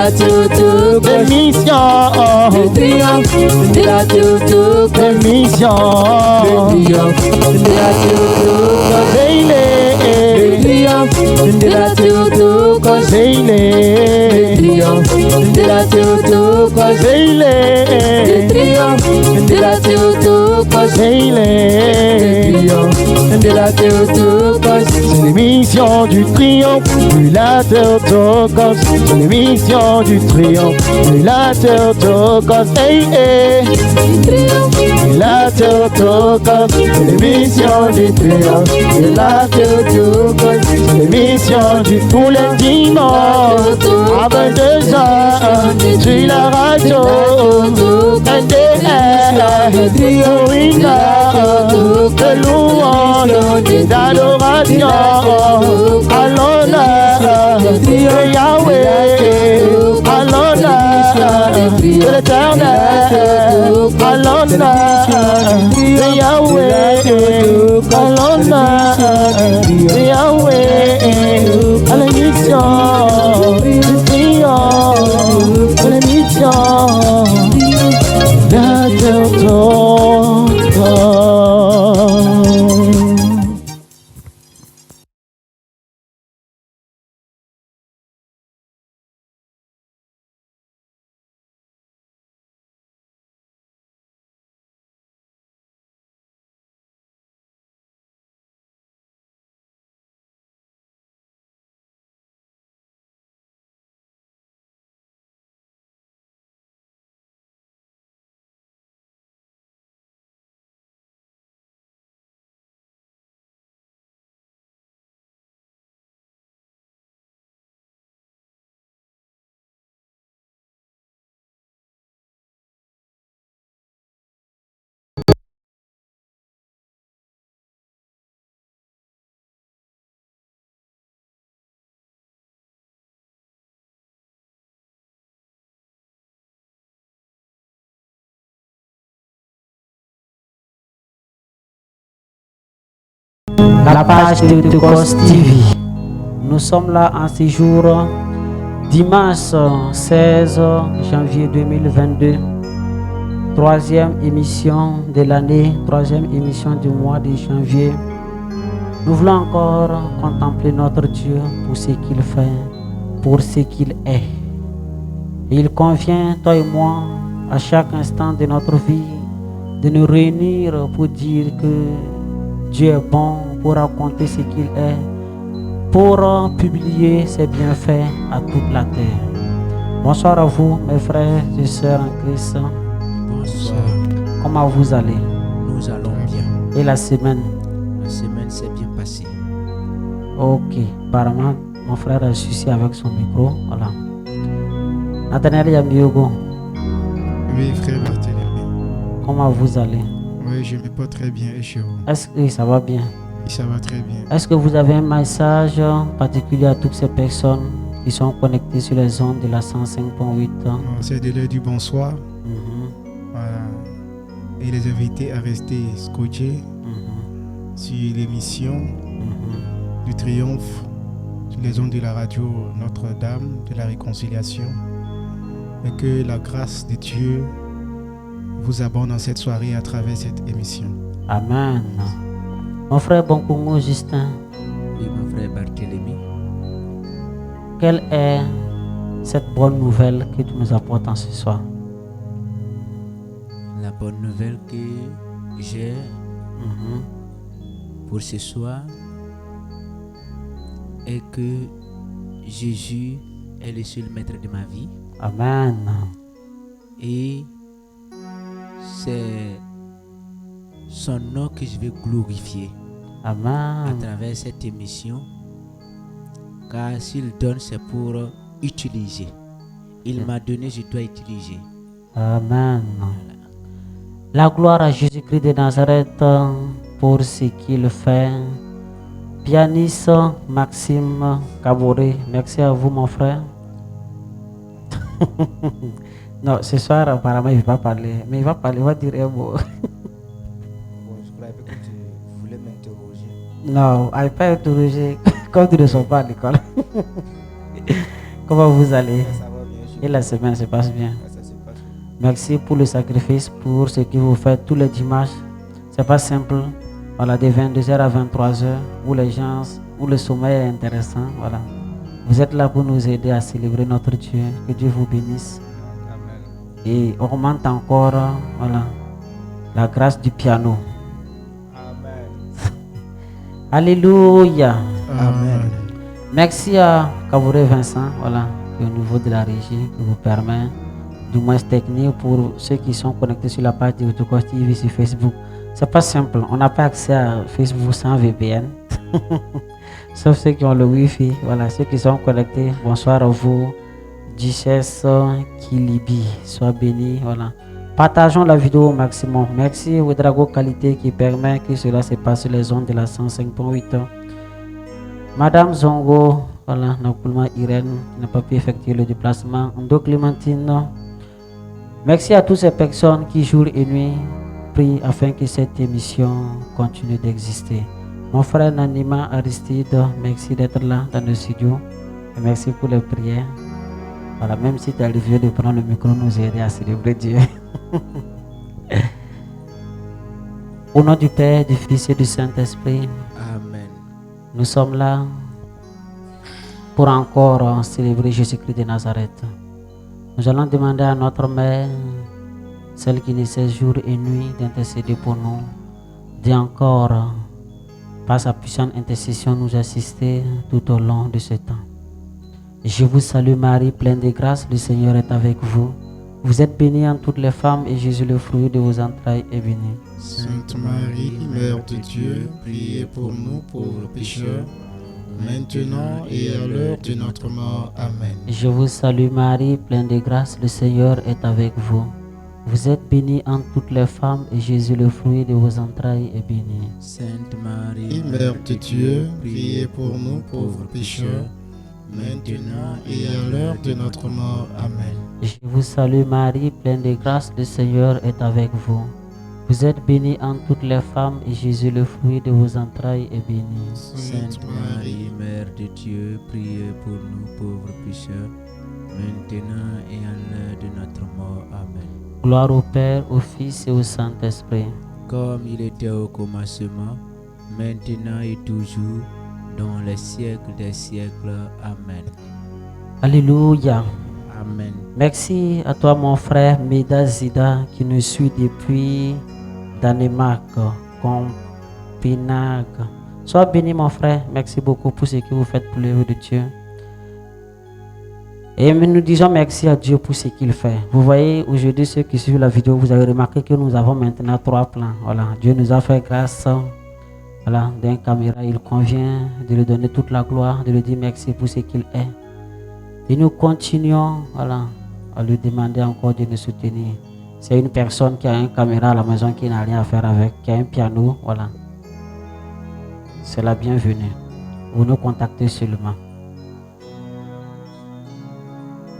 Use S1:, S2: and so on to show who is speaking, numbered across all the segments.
S1: L'émission du triomphe de la Théotokos. L'émission du triomphe de la Théotokos. Le triomphe de la Théotokos. Le triomphe de la Théotokos. Le triomphe de la Théotokos. Le triomphe de la Théotokos. C'est l'émission du triomphe de la Théotokos. C'est l'émission du triomphe de la Théotokos. Hey, hey. La Théotokos, c'est l'émission du triomphe de la Théotokos. C'est l'émission du tous les dimanches à 22h sur la radio NDR. Triomphe de louange, d'adoration à l'honneur de Yahweh, à l'honneur de l'Éternel, à l'honneur de Yahweh, à l'honneur de Yahweh, à l'émission du triomphe, à l'émission de la Théotokos.
S2: La page de Théotokos TV. Nous sommes là en ce jour, dimanche 16 janvier 2022, troisième émission de l'année, troisième émission du mois de janvier. Nous voulons encore contempler notre Dieu pour ce qu'il fait, pour ce qu'il est. Et il convient, toi et moi, à chaque instant de notre vie, de nous réunir pour dire que Dieu est bon, pour raconter ce qu'il est, pour publier ses bienfaits à toute la terre. Bonsoir à vous, mes frères et sœurs en Christ.
S3: Bonsoir.
S2: Comment vous allez?
S3: Nous allons bien.
S2: Et la semaine?
S3: La semaine s'est bien passée.
S2: Ok, apparemment, mon frère a souci avec son micro. Voilà. Nathaniel Yamiogo.
S4: Oui, frère Barthélémy.
S2: Comment vous allez?
S4: Oui, je me porte très bien et chez vous.
S2: Est-ce que ça va bien?
S4: Ça va très bien.
S2: Est-ce que vous avez un message particulier à toutes ces personnes qui sont connectées sur les ondes de la 105.8?
S4: C'est de l'heure du bonsoir. Voilà. Et les inviter à rester scotchés sur l'émission du triomphe sur les ondes de la radio Notre-Dame de la Réconciliation. Et que la grâce de Dieu vous abonde dans cette soirée à travers cette émission.
S2: Amen. Mon frère Bonkongo Justin.
S3: Oui, mon frère Barthélémy.
S2: Quelle est cette bonne nouvelle que tu nous apportes en ce soir?
S3: La bonne nouvelle que j'ai pour ce soir est que Jésus est le seul maître de ma vie.
S2: Amen.
S3: Et c'est son nom que je vais glorifier.
S2: Amen.
S3: À travers cette émission, car s'il donne, c'est pour utiliser. Il m'a donné, je dois utiliser.
S2: Amen. La gloire à Jésus-Christ de Nazareth pour ce qu'il fait. Pianiste Maxime Kaboré, merci à vous mon frère. Non, ce soir apparemment il ne va pas parler, mais il va parler, il va dire un mot.
S5: Je croyais que tu voulais m'interroger.
S2: Non, elle n'est pas interrogée comme tu ne sors pas à l'école. Comment vous allez?
S5: Ça va bien, je
S2: Et la semaine se passe bien.
S5: Ah, ça se passe.
S2: Merci pour le sacrifice, pour ce que vous faites tous les dimanches. C'est pas simple. Voilà, de 22h à 23h, où les gens, où le sommeil est intéressant. Voilà. Vous êtes là pour nous aider à célébrer notre Dieu. Que Dieu vous bénisse.
S5: Amen.
S2: Et augmente encore, voilà, la grâce du piano.
S5: Amen.
S2: Alléluia.
S3: Amen.
S2: Merci à Kavouré Vincent, voilà, qui est au niveau de la régie, qui vous permet, du moins technique, pour ceux qui sont connectés sur la page de Autocost TV sur Facebook. C'est pas simple, on n'a pas accès à Facebook sans VPN, sauf ceux qui ont le Wi-Fi. Voilà, ceux qui sont connectés, bonsoir à vous, Duchesse Kilibi, sois béni. Voilà. Partageons la vidéo au maximum. Merci au Drago Qualité qui permet que cela se passe sur les ondes de la 105.8. Madame Zongo, voilà, Napoulma Irène, qui n'a pas pu effectuer le déplacement. Ndo Clémentine. Merci à toutes ces personnes qui, jour et nuit, prient afin que cette émission continue d'exister. Mon frère Nanima Aristide, merci d'être là dans le studio. Et merci pour les prières. Voilà, même si tu es arrivé de prendre le micro, nous aider à célébrer Dieu. Au nom du Père, du Fils et du Saint-Esprit,
S3: Amen.
S2: nous sommes là pour encore célébrer Jésus-Christ de Nazareth. Nous allons demander à notre Mère, celle qui ne cesse jour et nuit d'intercéder pour nous, de encore, par sa puissante intercession, nous assister tout au long de ce temps. Je vous salue Marie, pleine de grâce, le Seigneur est avec vous. Vous êtes bénie en toutes les femmes et Jésus, le fruit de vos entrailles, est béni.
S4: Sainte Marie, Mère de Dieu, priez pour nous pauvres pécheurs, maintenant et à l'heure de notre mort. Amen.
S2: Je vous salue Marie, pleine de grâce, le Seigneur est avec vous. Vous êtes bénie en toutes les femmes et Jésus, le fruit de vos entrailles, est béni.
S3: Sainte Marie,
S4: Mère de Dieu, priez pour nous pauvres pécheurs, maintenant et à l'heure de notre mort. Amen.
S2: Je vous salue Marie, pleine de grâce, le Seigneur est avec vous. Vous êtes bénie en toutes les femmes et Jésus, le fruit de vos entrailles, est béni.
S3: Sainte Marie, Mère de Dieu, priez pour nous pauvres pécheurs, maintenant et à l'heure de notre mort. Amen.
S2: Gloire au Père, au Fils et au Saint-Esprit.
S3: Comme il était au commencement, maintenant et toujours, dans les siècles des siècles. Amen.
S2: Alléluia.
S3: Amen.
S2: Merci à toi mon frère Meda Zida qui nous suit depuis Danemark, Copenhague. Sois béni mon frère, merci beaucoup pour ce que vous faites pour l'œuvre de Dieu. Et nous disons merci à Dieu pour ce qu'il fait. Vous voyez aujourd'hui ceux qui suivent la vidéo, vous avez remarqué que nous avons maintenant 3 plans. Voilà, Dieu nous a fait grâce. Voilà, d'un caméra, il convient de lui donner toute la gloire, de lui dire merci pour ce qu'il est. Et nous continuons, voilà, à lui demander encore de nous soutenir. C'est une personne qui a une caméra à la maison qui n'a rien à faire avec, qui a un piano, voilà. C'est la bienvenue. Vous nous contactez seulement.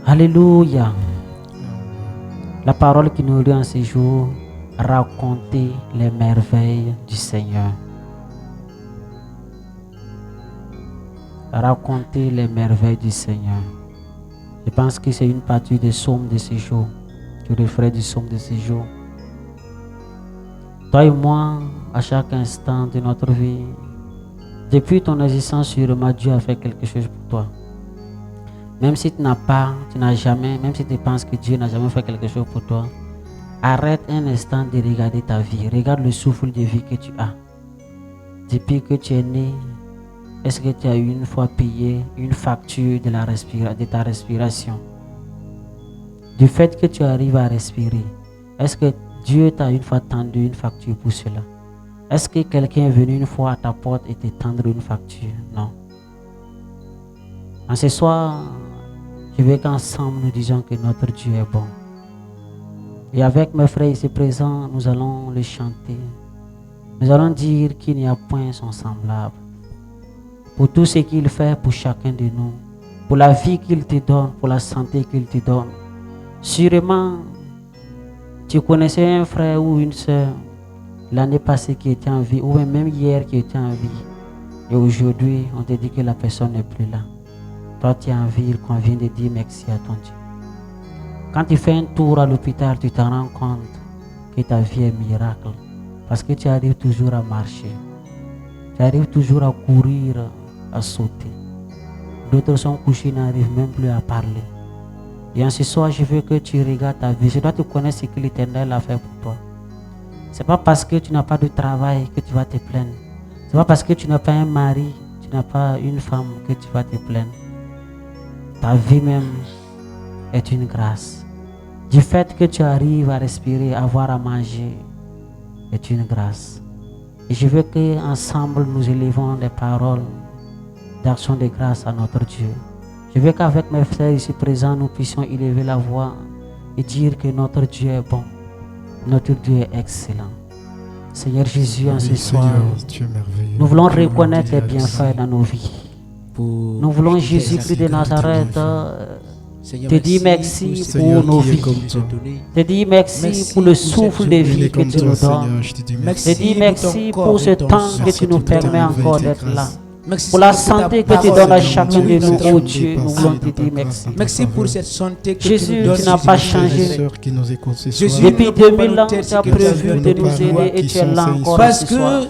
S2: Alléluia. La parole qui nous lie en ces jours, raconter les merveilles du Seigneur. Raconter les merveilles du Seigneur. Je pense que c'est une partie des psaumes de ce jour, du refrain du psaume de ce jour. Toi et moi, à chaque instant de notre vie, depuis ton existence, sûrement Dieu a fait quelque chose pour toi. Même si tu n'as jamais, même si tu penses que Dieu n'a jamais fait quelque chose pour toi, arrête un instant de regarder ta vie. Regarde le souffle de vie que tu as. Depuis que tu es né, est-ce que tu as une fois payé une facture de ta respiration? Du fait que tu arrives à respirer, est-ce que Dieu t'a une fois tendu une facture pour cela? Est-ce que quelqu'un est venu une fois à ta porte et te tendre une facture? Non. En ce soir, je veux qu'ensemble nous disions que notre Dieu est bon. Et avec mes frères ici présents, nous allons le chanter. Nous allons dire qu'il n'y a point son semblable. Pour tout ce qu'il fait pour chacun de nous, pour la vie qu'il te donne, pour la santé qu'il te donne. Sûrement, tu connaissais un frère ou une soeur l'année passée qui était en vie, ou même hier qui était en vie. Et aujourd'hui, on te dit que la personne n'est plus là. Toi, tu es en vie, il convient de dire merci à ton Dieu. Quand tu fais un tour à l'hôpital, tu te rends compte que ta vie est miracle. Parce que tu arrives toujours à marcher. Tu arrives toujours à courir, à sauter. D'autres sont couchés, n'arrivent même plus à parler. Et ce soir, je veux que tu regardes ta vie. Je dois te connaître ce que l'Éternel a fait pour toi. Ce n'est pas parce que tu n'as pas de travail que tu vas te plaindre. Ce n'est pas parce que tu n'as pas un mari, tu n'as pas une femme que tu vas te plaindre. Ta vie même est une grâce. Du fait que tu arrives à respirer, à avoir à manger, est une grâce. Et je veux qu'ensemble nous élevons des paroles d'action de grâce à notre Dieu. Je veux qu'avec mes frères ici présents, nous puissions élever la voix et dire que notre Dieu est bon. Notre Dieu est excellent. Seigneur Jésus, en ce soir, nous voulons reconnaître tes bienfaits dans nos vies. Nous voulons, Jésus-Christ de Nazareth, te dire merci pour nos vies. Te dire merci pour le souffle de vie que tu nous donnes. Te dire merci pour ce temps que tu nous permets encore d'être là. Pour la santé que tu donnes à chacun de nous, oh Dieu, nous voulons te dire merci.
S3: Merci pour cette santé que
S2: Jésus,
S3: tu nous donnes.
S2: tu n'as pas changé. Depuis 2000 ans, tu as prévu de nous aider et tu es là encore
S3: parce
S2: ce soir.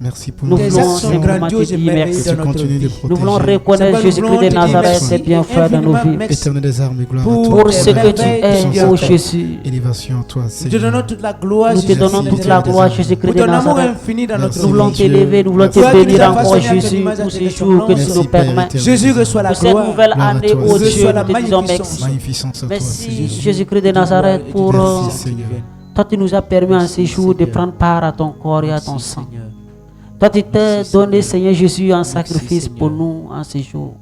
S4: Merci pour
S2: Nous
S3: tes
S2: voulons
S3: actes sont grandioses et merveilleuses dans notre vie.
S2: Nous voulons reconnaître Jésus-Christ de Nazareth, ses bienfaits dans nos vies.
S4: Éternel des armes et gloire à
S3: Pour
S4: toi.
S2: Pour ce que tu es, oh Jésus.
S4: Élévation à toi,
S3: Nous te donnons
S4: Seigneur.
S3: toute la gloire.
S2: Nous te donnons toute la gloire, Jésus-Christ de
S3: Pour ton amour
S2: Nazareth.
S3: infini dans notre
S2: Nous voulons
S3: vie.
S2: t'élever, nous voulons te
S3: Toi qui nous
S2: bénir
S3: as
S2: encore,
S3: façonné à ton
S2: Jésus,
S3: image, à
S2: pour
S3: ton
S2: ces jours que tu
S4: Merci,
S2: nous
S4: Père
S2: permets.
S4: éternel.
S3: Jésus reçoit la
S2: Pour cette
S3: gloire.
S2: nouvelle
S4: Gloire à
S2: année,
S4: toi,
S2: oh
S4: Jésus.
S2: Dieu,
S3: la
S2: nous te disons
S3: magnificence.
S2: merci.
S4: Magnificence à toi,
S2: Merci,
S4: Seigneur.
S2: Jésus-Christ de Nazareth, pour
S4: Merci, Seigneur.
S2: toi, tu nous as permis en ces jours de prendre part à ton corps et à ton sang. Toi, tu t'es donné, Seigneur Jésus, en sacrifice pour nous en ces jours.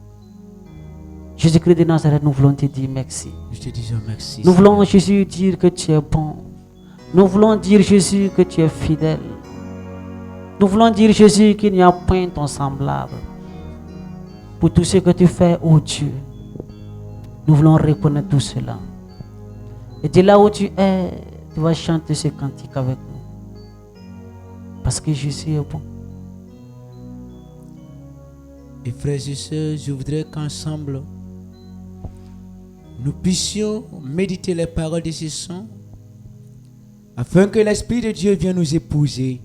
S2: Jésus-Christ de Nazareth, nous voulons te dire merci.
S3: Je te dis merci.
S2: Nous voulons, Jésus, dire que tu es bon. Nous voulons dire, Jésus, que tu es fidèle. Nous voulons dire, Jésus, qu'il n'y a point ton semblable. Pour tout ce que tu fais, oh Dieu, nous voulons reconnaître tout cela. Et de là où tu es, tu vas chanter ce cantique avec nous. Parce que Jésus est bon.
S3: Et frères et sœurs, je voudrais qu'ensemble, nous puissions méditer les paroles de ce chant, afin que l'Esprit de Dieu vienne nous épouser,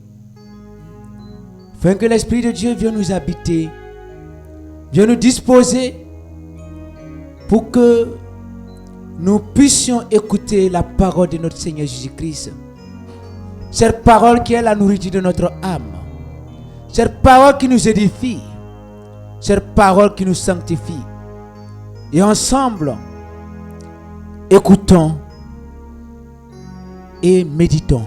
S3: afin que l'Esprit de Dieu vienne nous habiter, vienne nous disposer, pour que nous puissions écouter la parole de notre Seigneur Jésus-Christ. Cette parole qui est la nourriture de notre âme, cette parole qui nous édifie, cette parole qui nous sanctifie. Et ensemble, écoutons et méditons.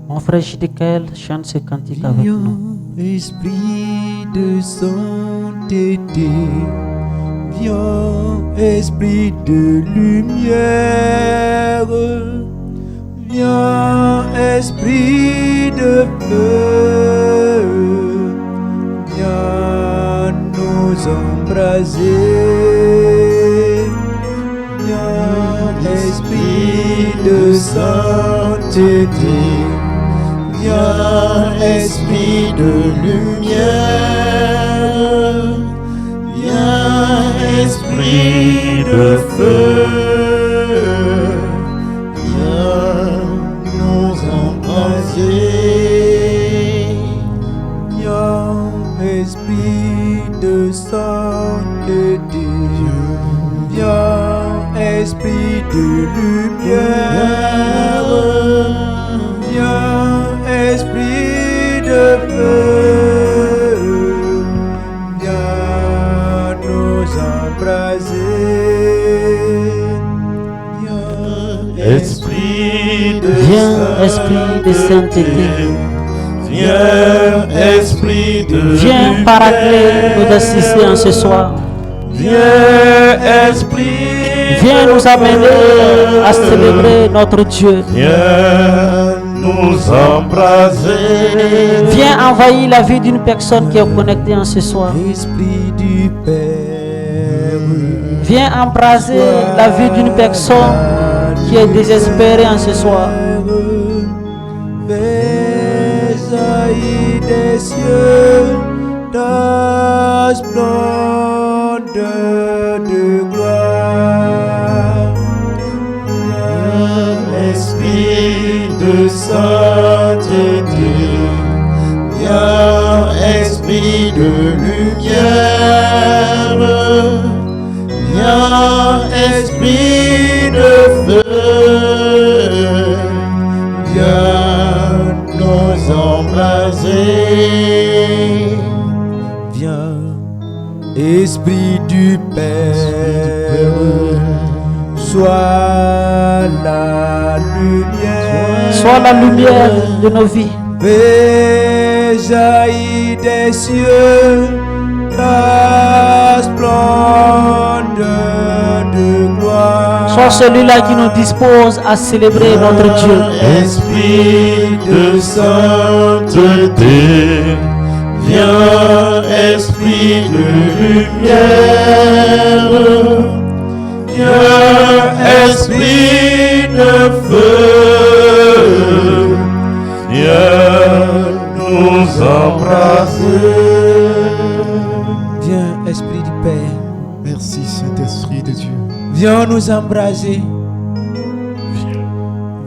S2: Mon frère Chidekel chante ce cantique avec nous.
S3: Esprit de sainteté, viens, esprit de lumière, viens, esprit de feu, viens nous embraser, viens, esprit de sainteté, viens, esprit de lumière, viens, esprit de feu, viens nous embraser, viens, esprit de sainteté, viens, esprit de lumière, viens, esprit de feu, viens nous embraser, viens, esprit de
S2: Viens, esprit de sainteté.
S3: viens, esprit de
S2: Viens, Paraclet, nous assister en ce soir.
S3: viens, esprit,
S2: Viens nous amener à célébrer notre Dieu.
S3: viens nous embraser,
S2: Viens envahir la vie d'une personne qui est connectée en ce soir.
S3: Esprit du Père,
S2: Viens embraser la vie d'une personne qui est désespérée en ce soir.
S3: Vers jaillit des cieux ta splendeur de gloire.
S4: Esprit de sainteté, viens, esprit de lumière, viens, esprit de feu, viens nous embraser.
S3: Viens, Esprit du Père, sois la lumière.
S2: Sois la lumière de nos vies.
S3: Fais jaillir des cieux ta splendeur de gloire.
S2: Sois celui-là qui nous dispose à célébrer notre Dieu.
S4: Esprit de sainteté, viens, esprit de lumière, viens, esprit de feu, viens nous embrasser.
S3: Viens, Esprit du Père.
S4: Merci Saint-Esprit de Dieu.
S3: Viens nous embraser.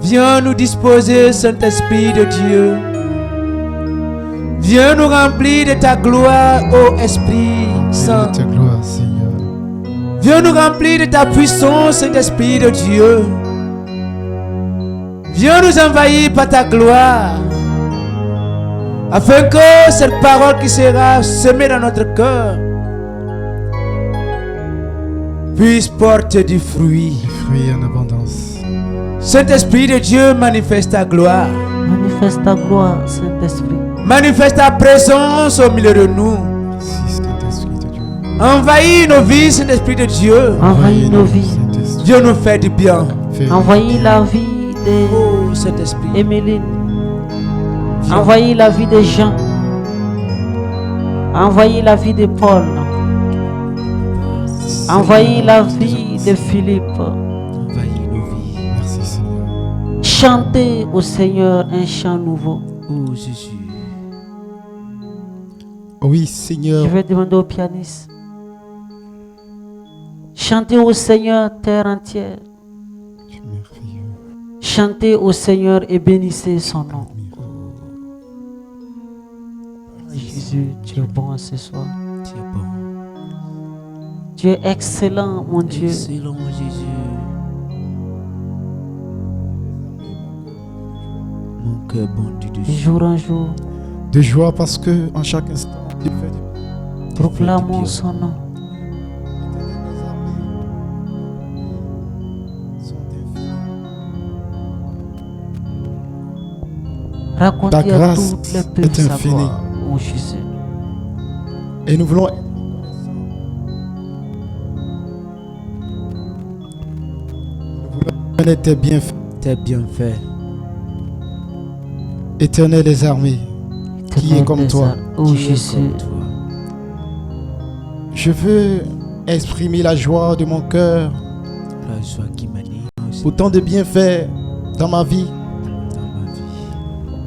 S3: Viens nous disposer, Saint-Esprit de Dieu. Viens nous remplir de ta gloire, ô Esprit Saint.
S4: De ta gloire, Seigneur.
S3: Viens nous remplir de ta puissance, Saint-Esprit de Dieu. Viens nous envahir par ta gloire, afin que cette parole qui sera semée dans notre cœur puisse porter du fruit.
S4: Du fruit en abondance.
S3: Saint-Esprit de Dieu, manifeste ta gloire.
S2: Manifeste ta gloire, Saint-Esprit.
S3: Manifeste ta présence au milieu de nous.
S4: Merci Saint-Esprit de Dieu.
S3: Envahis nos vies, Saint-Esprit de Dieu.
S2: Envahis nos vies.
S4: Saint-Esprit.
S3: Viens nous faire du bien.
S4: Fais
S2: Envahis la vie de
S3: Oh Saint-Esprit.
S2: Emeline. Envahis la vie de Jean. Envahis la vie de Paul. Envahis la vie de Philippe.
S3: Envahis nos vies.
S4: Merci Seigneur.
S2: Chantez au Seigneur un chant nouveau.
S3: Oh Jésus.
S4: Oui
S2: Je
S4: Seigneur.
S2: vais demander au pianiste. Chantez au Seigneur terre entière.
S4: Tu es merveilleux.
S2: Chantez au Seigneur et bénissez son nom. Jésus, tu es bon ce soir.
S3: Tu es bon.
S2: Tu es excellent, mon Dieu.
S3: Excellent Jésus. Mon cœur bondit
S2: De
S3: dessus.
S2: jour en jour,
S4: De joie parce que en chaque instant, tu fais du
S2: proclamons son nom. Racontez
S4: Ta
S2: à
S4: grâce
S2: toutes les peuples
S4: est
S2: sa
S4: infinie.
S2: gloire, ô Jésus.
S4: Et nous voulons connaître tes bienfaits.
S3: Tes bienfaits.
S4: Éternel des armées, qui est comme toi.
S2: Ô
S3: Qui est
S2: Jésus,
S3: comme toi.
S4: Je veux exprimer la joie de mon cœur
S3: La joie qui m'anime
S4: pour tant de bienfaits dans ma vie,
S3: dans ma vie.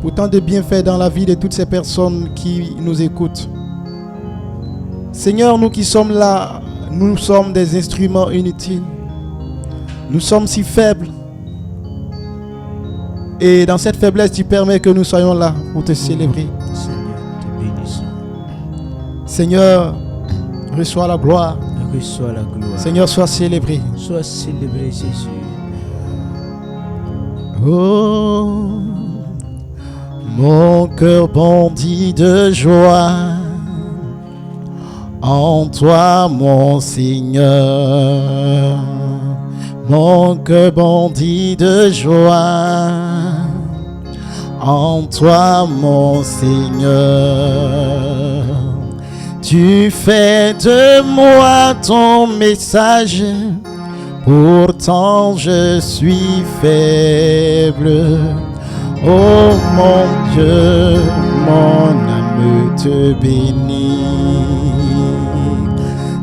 S4: pour tant de bienfaits dans la vie de toutes ces personnes qui nous écoutent. Seigneur, nous qui sommes là, nous sommes des instruments inutiles. Nous sommes si faibles. Et dans cette faiblesse, tu permets que nous soyons là pour te célébrer.
S3: Seigneur, te bénissons.
S4: Seigneur, reçois la gloire.
S3: Reçois la gloire.
S4: Seigneur, sois célébré.
S3: Sois célébré Jésus.
S4: Oh, mon cœur bondit de joie en toi, mon Seigneur. Mon cœur bondit de joie en toi, mon Seigneur. Tu fais de moi ton messager. Pourtant je suis faible. Oh mon Dieu, mon âme te bénit.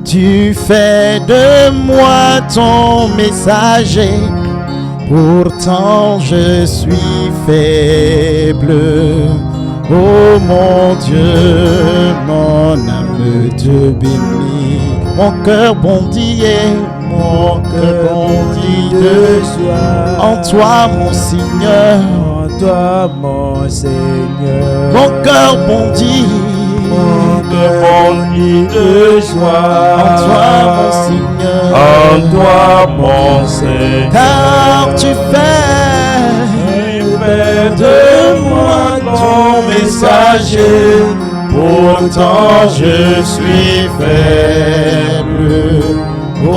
S4: Tu fais de moi ton messager. Pourtant je suis faible. Oh mon Dieu, mon âme te bénit. Mon cœur bondit et mon cœur bondit de joie. En toi, mon Seigneur.
S3: En toi, mon Seigneur.
S4: Mon cœur bondit.
S3: Mon cœur bondit de joie.
S4: En toi, mon Seigneur.
S3: En toi, mon Seigneur.
S4: Car tu fais de moi ton messager. Pourtant je suis faible. Oh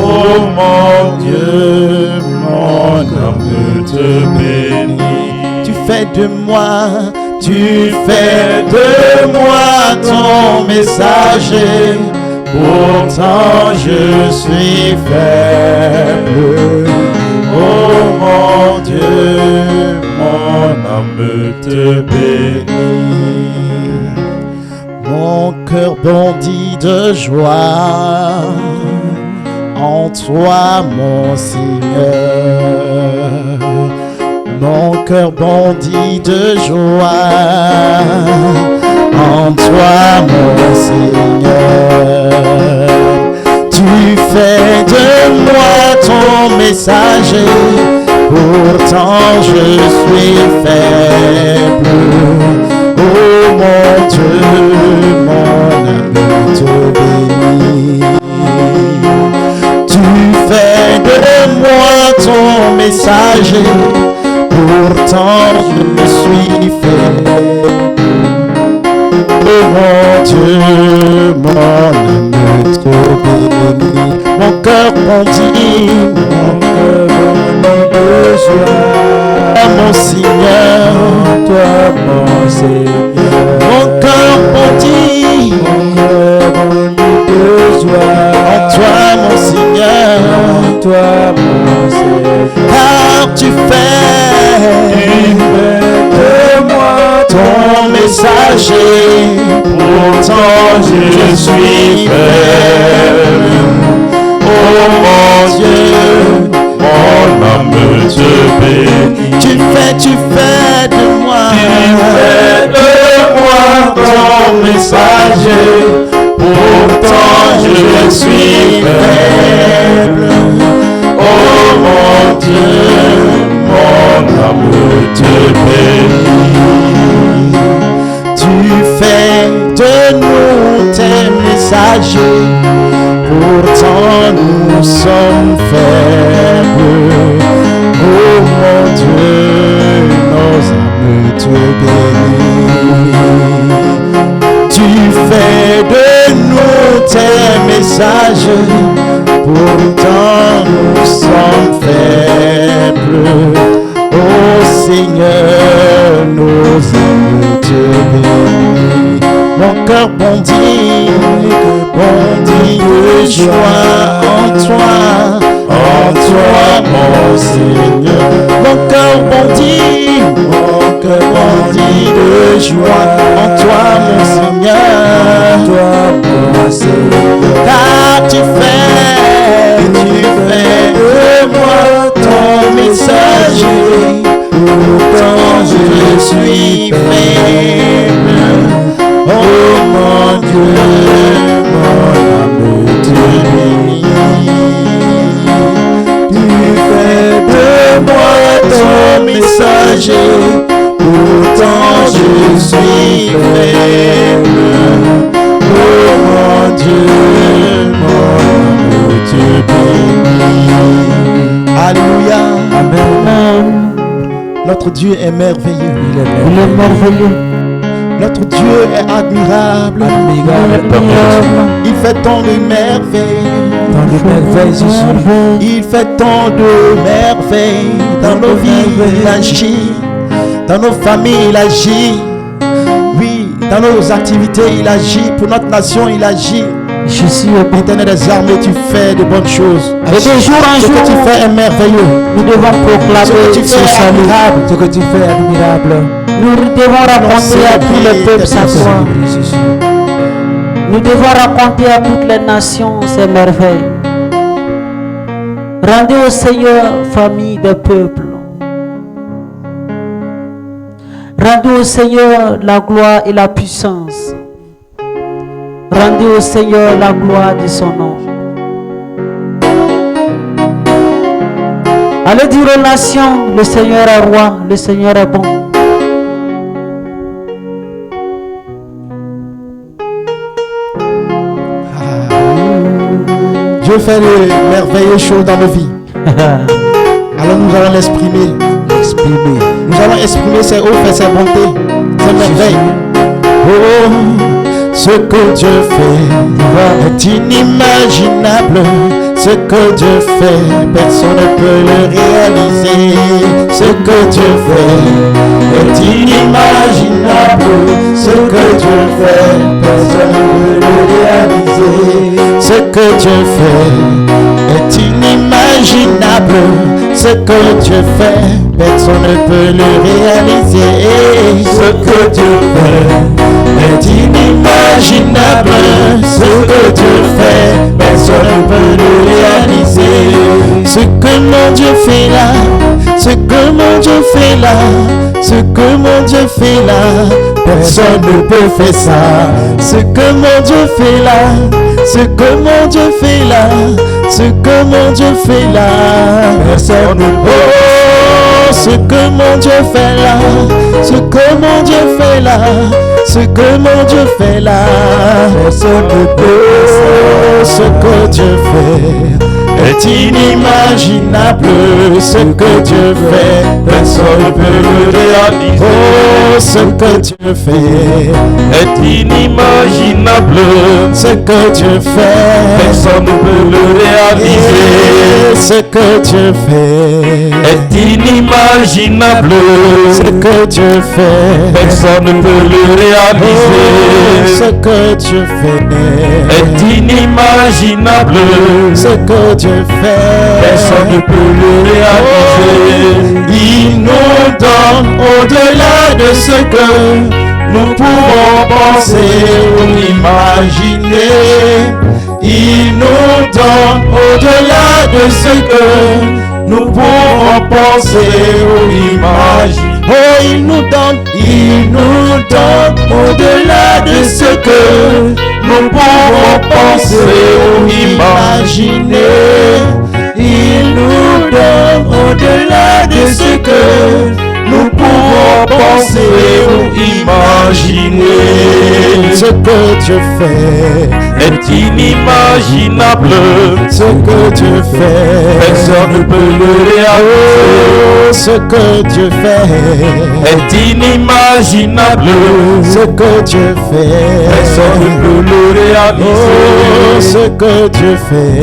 S4: mon Dieu, mon âme te bénit. Tu fais de moi ton messager. Pourtant je suis faible. Oh mon Dieu, mon âme te bénit. Mon cœur bondit de joie en toi, mon Seigneur. Mon cœur bondit de joie en toi, mon Seigneur. Tu fais de moi ton messager. Pourtant je suis faible. Oh mon Dieu, mon âme te bénit. Tu fais de moi ton messager. Pourtant je suis faible. Oh mon Dieu, mon âme te bénit. Mon cœur bondit, de joie. Mon Seigneur, toi mon Seigneur. Mon cœur bondit, de joie. En toi mon Seigneur, en toi mon Seigneur. Car tu fais de moi ton messager. Pourtant je suis faible. Oh mon Dieu, mon âme te bénit. Tu fais de moi ton messager. Pourtant je suis faible. Oh mon Dieu, mon âme te bénit. Tu fais de nous tes messagers. Pourtant nous sommes faibles. Oh mon Dieu, nos âmes te bénissent. Tu fais de nous tes messagers. Pourtant nous sommes faibles. Oh Seigneur, nos âmes te bénissent. Mon cœur bondit de joie en toi, mon Seigneur. Mon cœur bondit de joie en toi, mon Seigneur. Car tu fais de moi ton messager. Pourtant je suis faible. Oh mon Dieu, mon âme te bénit. Tu fais de moi ton messager. Pourtant je suis faible. Oh mon Dieu, mon âme te bénit. Alléluia.
S2: Amen.
S4: Notre Dieu est merveilleux.
S2: Il est merveilleux.
S4: Notre Dieu est admirable. Il fait tant de merveilles. Il fait tant de merveilles. Dans nos vies, il agit. Dans nos familles, il agit. Oui, dans nos activités, il agit. Pour notre nation, il agit.
S2: Jésus,
S4: Éternel des armées, tu fais de bonnes choses.
S2: et de jour en
S4: Ce
S2: jour,
S4: que tu fais est merveilleux.
S2: nous devons
S4: Ce
S2: proclamer
S4: que tu
S2: ce
S4: fais est
S2: salut.
S4: admirable.
S3: Ce que tu fais est admirable.
S2: Nous devons raconter à tous les peuples sa gloire. Nous devons raconter à toutes les nations ses merveilles. Rendez au Seigneur, famille des peuples. Rendez au Seigneur la gloire et la puissance. Rendez au Seigneur la gloire de son nom. Allez dire aux nations, le Seigneur est roi, le Seigneur est bon.
S4: Dieu fait de merveilleuses choses dans nos vies. Alors nous allons l'exprimer. Nous allons exprimer ses offres et ses bontés, ses merveilles. Oh, ce que Dieu fait est inimaginable. Ce que Dieu fait, personne ne peut le réaliser. Ce que Dieu fait est inimaginable. Ce que Dieu fait, personne ne peut le réaliser. Ce que Dieu fait est inimaginable. Ce que Dieu fait, personne ne peut le réaliser. Ce que Dieu fait est inimaginable. Ce que Dieu fait, personne ne peut le réaliser. Ce que mon Dieu fait là, ce que mon Dieu fait là, ce que mon Dieu fait là, personne ne peut faire ça. Ce que mon Dieu fait là, ce que mon Dieu fait là, ce que mon Dieu fait là, personne ne peut. Oh, ce que mon Dieu fait là, ce que mon Dieu fait là, ce que mon Dieu fait là, personne ne peut. Oh, ce que Dieu fait est inimaginable. Ce que Dieu fait, personne ne peut le réaliser. Oh, ce que Dieu fait est inimaginable. Ce que Dieu fait, personne ne peut le réaliser. Ce que Dieu fait est inimaginable. Ce que Dieu fait, personne ne peut le réaliser. Ce que Dieu fait est inimaginable. Ce que Dieu fait, personne ne peut le réaliser. Il nous donne au-delà de ce que nous pouvons penser ou imaginer. Il nous donne au-delà de ce que nous pouvons penser ou imaginer. Oh, il nous donne au-delà de ce que nous pouvons penser ou imaginer. Il nous donne au-delà de ce que nous pouvons penser ou imaginer. Ce que Dieu fait est inimaginable. Ce que Dieu fait, personne ne peut le réaliser. Ce que Dieu fait est inimaginable. Ce que Dieu fait, personne ne peut le réaliser. Ce que Dieu fait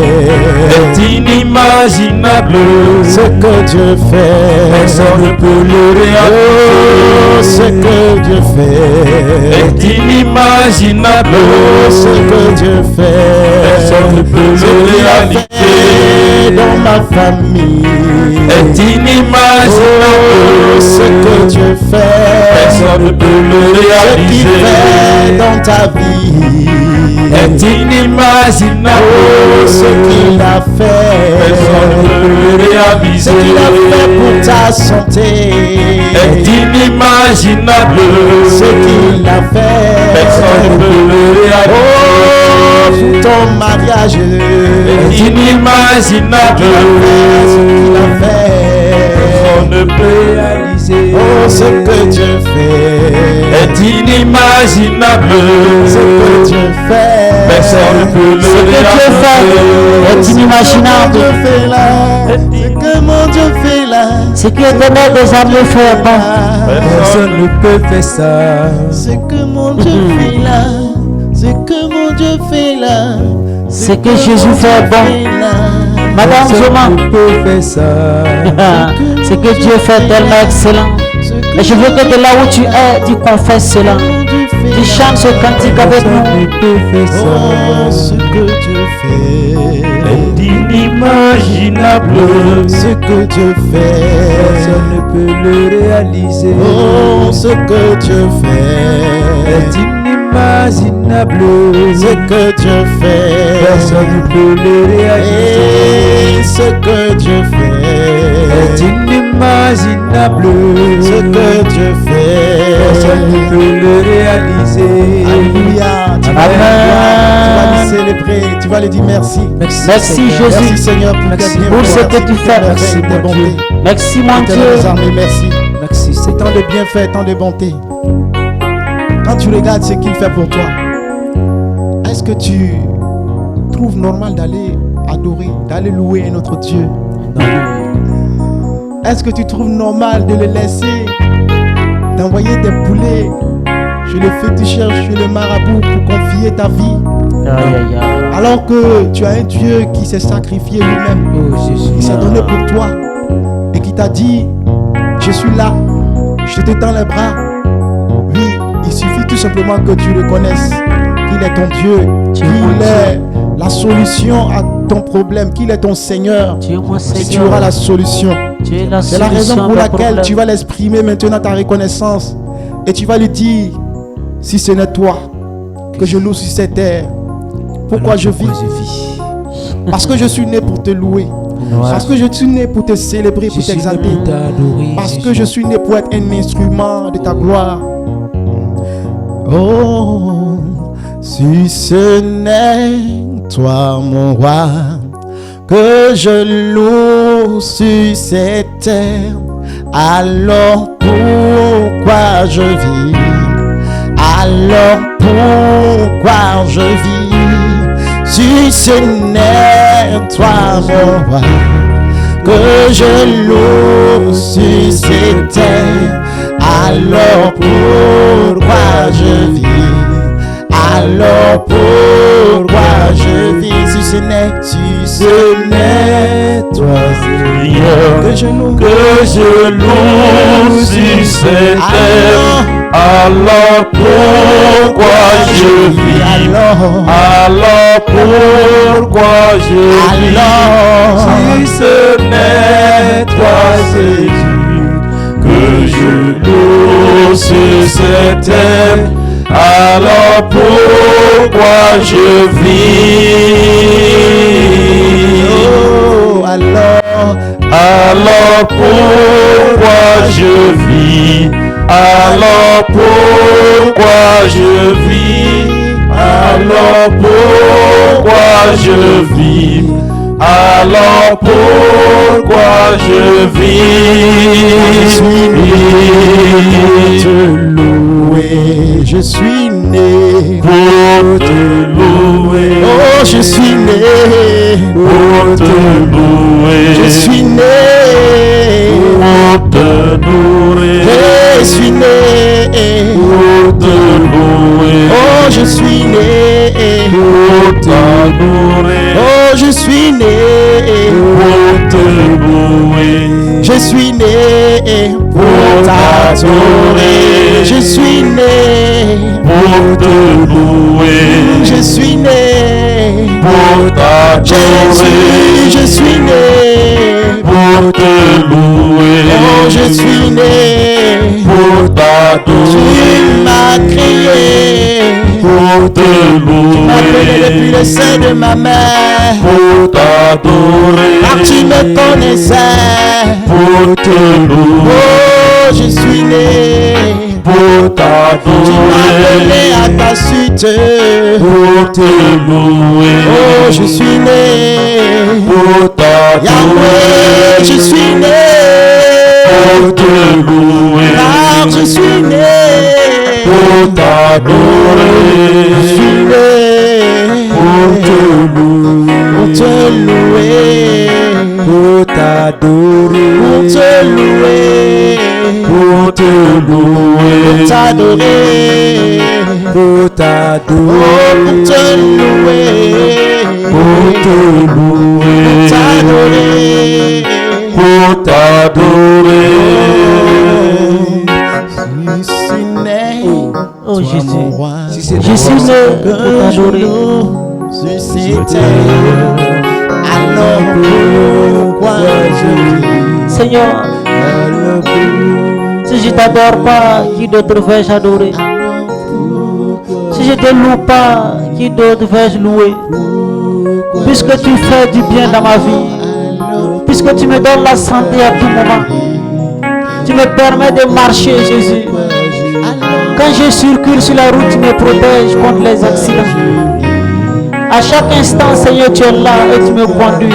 S4: est inimaginable. Ce que Dieu fait, personne ne peut le réaliser. Ce que Dieu fait est inimaginable. Ce que Dieu fait, personne ne peut le réaliser. Dans ma famille est inimaginable. Ce que Dieu fait, personne ne peut le réaliser. Ce qu'il fait dans ta vie est inimaginable. Ce qu'il a fait, personne ne peut le réaliser. Ce qu'il a fait pour ta santé est inimaginable. Ce qu'il a fait, personne ne peut le réaliser. Oh, pour ton mariage est inimaginable. Ce qu'il a fait, personne ne peut réaliser. Oh, ce que Dieu fait est inimaginable. Ce que Dieu fait, personne ne peut le réaliser.
S2: Est inimaginable.
S4: Ce que mon Dieu fait là,
S2: Ce que l'Éternel des armées fait bon.
S3: Personne ne peut faire ça.
S4: ce que mon Dieu fait là, ce que mon Dieu fait là,
S2: Ce que Jésus fait bon. Madame Zoma,
S3: Personne ne peut faire ça.
S2: ce que Dieu fait tellement excellent. Et je veux que de là où tu es, tu confesses cela. Tu chantes ce cantique avec
S3: Personne
S2: nous.
S3: ne peut faire
S4: Oh,
S3: ça.
S4: ce que Dieu fait
S3: Est inimaginable.
S4: ce que Dieu fait.
S3: Personne ne peut le réaliser.
S4: Oh, ce que Dieu fait
S3: Est inimaginable.
S4: ce que Dieu fait.
S3: Personne ne peut le réaliser.
S4: Et ce que Dieu
S3: Est
S4: fait
S3: inimaginable. inimaginable.
S4: Ce que Dieu fait,
S3: Personne ne peut le réaliser.
S4: Alléluia. Tu vas le célébrer, tu vas lui dire merci.
S2: Merci Jésus.
S4: Merci Seigneur pour
S2: Merci
S4: tes bienfaits,
S2: pour ce que tu fais.
S4: merci
S3: Merci,
S4: tes
S3: mon
S4: bontés.
S3: Dieu.
S2: Merci mon
S4: Éternel des
S2: Dieu.
S4: armées, merci.
S3: Merci,
S4: C'est tant de bienfaits, tant de bonté. Quand tu regardes ce qu'il fait pour toi, est-ce que tu trouves normal d'aller adorer, d'aller louer notre Dieu? Est-ce que tu trouves normal de le laisser, d'envoyer des poulets chez le féticheur, chez le marabout pour confier ta vie,
S2: Aïe, aïe, aïe.
S4: alors que tu as un Dieu qui s'est sacrifié lui-même,
S3: Oh Jésus.
S4: qui s'est donné pour toi et qui t'a dit, je suis là, je te tends les bras. Oui, il suffit tout simplement que tu reconnaisses qu'il est ton Dieu,
S2: Dieu,
S4: qu'il
S2: mon
S4: est la solution à ton problème, qu'il est ton Seigneur.
S2: Dieu mon
S4: Et tu
S2: Seigneur.
S4: auras la solution.
S2: Tu es la
S4: C'est la raison
S2: solution
S4: pour
S2: à ton
S4: laquelle
S2: problème.
S4: tu vas l'exprimer maintenant ta reconnaissance. Et tu vas lui dire, si ce n'est toi que je loue sur cette terre, pourquoi je vis? Parce que je suis né pour te louer. Parce que je suis né pour te célébrer, pour t'exalter. Parce que je suis né pour être un instrument de ta gloire. Oh, si ce n'est toi, mon roi, que je loue sur cette terre, alors pourquoi je vis? Alors pourquoi je vis? Si ce n'est toi, mon roi, que je loue sur cette terre, alors pourquoi je vis? Alors pourquoi je vis? Si ce n'est toi, Seigneur, que je loue sur cette terre, alors pourquoi je vis? Alors pourquoi je vis? Si ce n'est toi, Jésus, que je loue sur cette terre, alors pourquoi je vis? Oh, alors pourquoi je vis? Alors pourquoi je vis? Alors pourquoi je vis? Alors pourquoi je vis? Je suis né pour te louer. Je suis né pour te louer. Oh, je suis né pour te louer. Je suis né pour te louer. Je suis né pour te louer. Oh, je suis né pour t'adorer. Oh, je suis né pour te louer. Je suis né pour t'adorer. Je suis né pour te louer. Je suis né pour t'adorer. Je suis né pour te louer. Oh, je suis né pour t'adorer. Tu m'as créé pour te louer. Tu m'as créé depuis le sein de ma mère pour t'adorer. Car tu me connaissais pour te louer. Oh, je suis né pour t'adorer. Tu m'as appelé à ta suite pour te louer. Oh, je suis né pour t'adorer. Yahweh, je suis né pour te louer. Car je suis né pour t'adorer. Je suis né pour te louer. Pour te louer. Pour t'adorer. Pour te louer. Pour te louer. Pour t'adorer. Pour t'adorer. Pour te louer. Pour te louer. Pour t'adorer. Pour t'adorer. Si ce n'est
S2: Oh
S4: toi,
S2: Jésus.
S4: mon roi,
S3: Si c'est
S2: Je suis né pour
S4: que je
S2: t'adorer.
S4: loue sur cette terre, alors pourquoi je vis?
S2: Seigneur,
S4: Alors
S2: si je t'adore pas, qui d'autre vais-je adorer? Si je te loue pas, qui d'autre vais-je louer? Puisque tu fais du bien dans ma vie, puisque tu me donnes la santé à tout moment, Tu me permets de marcher, Jésus. Quand je circule sur la route, tu me protèges contre les accidents. À chaque instant, Seigneur, tu es là et tu me conduis.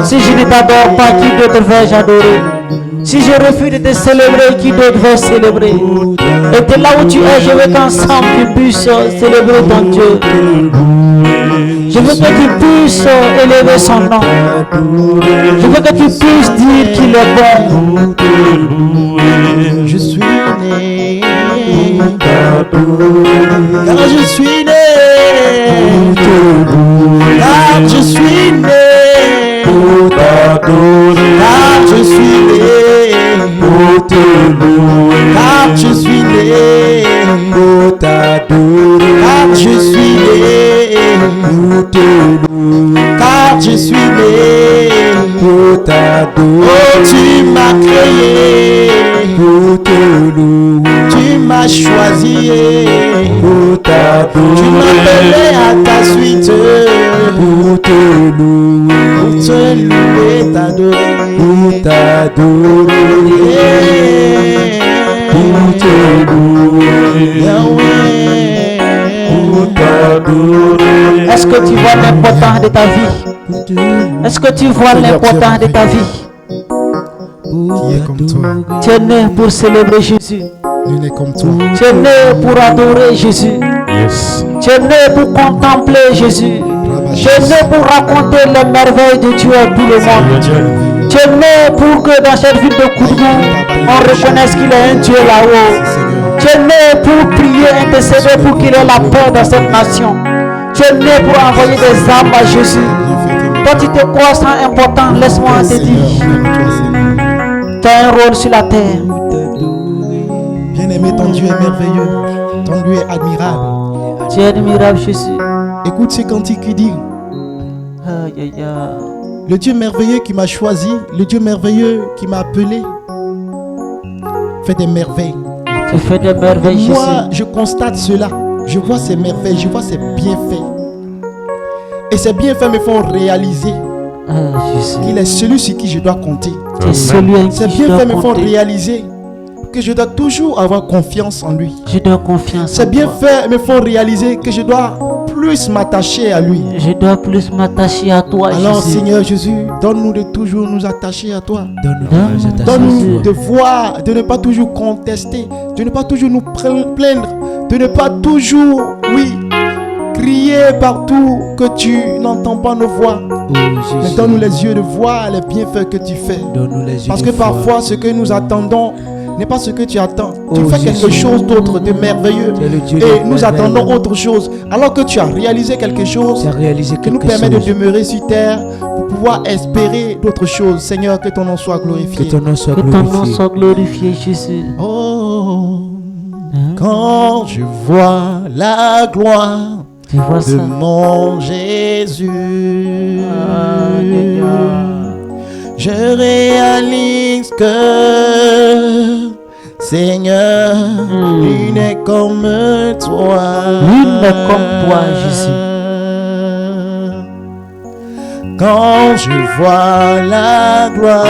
S2: Si je ne t'adore pas, qui d'autre vais-je adorer? Si je refuse de te célébrer, qui d'autre vais célébrer? Et de là où tu es, je veux qu'ensemble tu puisses célébrer ton Dieu. Je veux que tu puisses élever son nom. Je veux que tu puisses dire qu'il est bon.
S6: Je suis né, car je suis né, car je suis né, car je suis né, car je suis né, car je suis né, car je suis né, oh tu m'as créé, tu m'as choisi, tu m'as appelé à ta suite, pour te louer, t'adorer,
S2: Est-ce que tu vois l'importance de ta vie? Est-ce que tu vois l'importance de ta vie?
S4: Qui est comme toi?
S2: Tu es né pour célébrer Jésus.
S4: Nul n'est comme toi.
S2: Tu es né pour adorer Jésus.
S1: Yes.
S2: Tu es né pour contempler Jésus. Tu es né pour raconter les merveilles de Dieu à tout le monde. Tu es né pour que dans cette ville de Kourou, on reconnaisse qu'il est un Dieu là-haut. Tu es né pour prier, intercéder pour qu'il ait la paix dans cette nation. Tu es né pour envoyer des âmes à Jésus. Toi, tu te crois sans important, laisse-moi te dire. Tu as un rôle sur la terre.
S6: Bien-aimé, ton Dieu est merveilleux, ton Dieu est admirable.
S2: Tu es admirable, Jésus.
S6: Écoute ce cantique qui dit:
S2: Aïe, aïe, aïe.
S6: le Dieu merveilleux qui m'a choisi, le Dieu merveilleux qui m'a appelé, fait des merveilles.
S2: Tu fais des merveilles, Jésus.
S6: Moi, je constate cela. Je vois ces merveilles, je vois ces bienfaits. Et ces bienfaits me font réaliser
S2: Ah, Jésus.
S6: qu'il est celui sur qui je dois compter.
S2: Tu es celui en
S6: Ces
S2: qui je dois
S6: bienfaits me font
S2: compter.
S6: réaliser que je dois toujours avoir confiance en lui.
S2: Je dois confiance
S6: Ces
S2: en toi.
S6: bienfaits me font réaliser que je dois plus m'attacher à lui.
S2: Je dois plus m'attacher à toi,
S6: Alors
S2: Jésus.
S6: Seigneur Jésus, donne-nous de toujours nous attacher à toi.
S2: Donne-nous
S6: Donne-nous de voir, de ne pas toujours contester, de ne pas toujours nous plaindre, de ne pas toujours, oui, crier partout que tu n'entends pas nos voix. Mais donne-nous les yeux de voir les bienfaits que tu fais. Parce que parfois ce que nous attendons n'est pas ce que tu attends. Tu fais quelque chose d'autre de merveilleux. Et nous attendons autre chose. Alors que tu as réalisé quelque chose qui nous permet de demeurer sur terre pour pouvoir espérer d'autres choses. Seigneur, que ton nom soit glorifié.
S2: Que ton nom soit glorifié, Jésus.
S6: Oh, quand je vois la gloire
S2: Tu vois
S6: de
S2: ça?
S6: mon Jésus,
S2: Aïe, aïe, aïe.
S6: je réalise que Seigneur, nul n'est comme toi.
S2: Nul n'est comme toi, Jésus.
S6: Quand je vois la gloire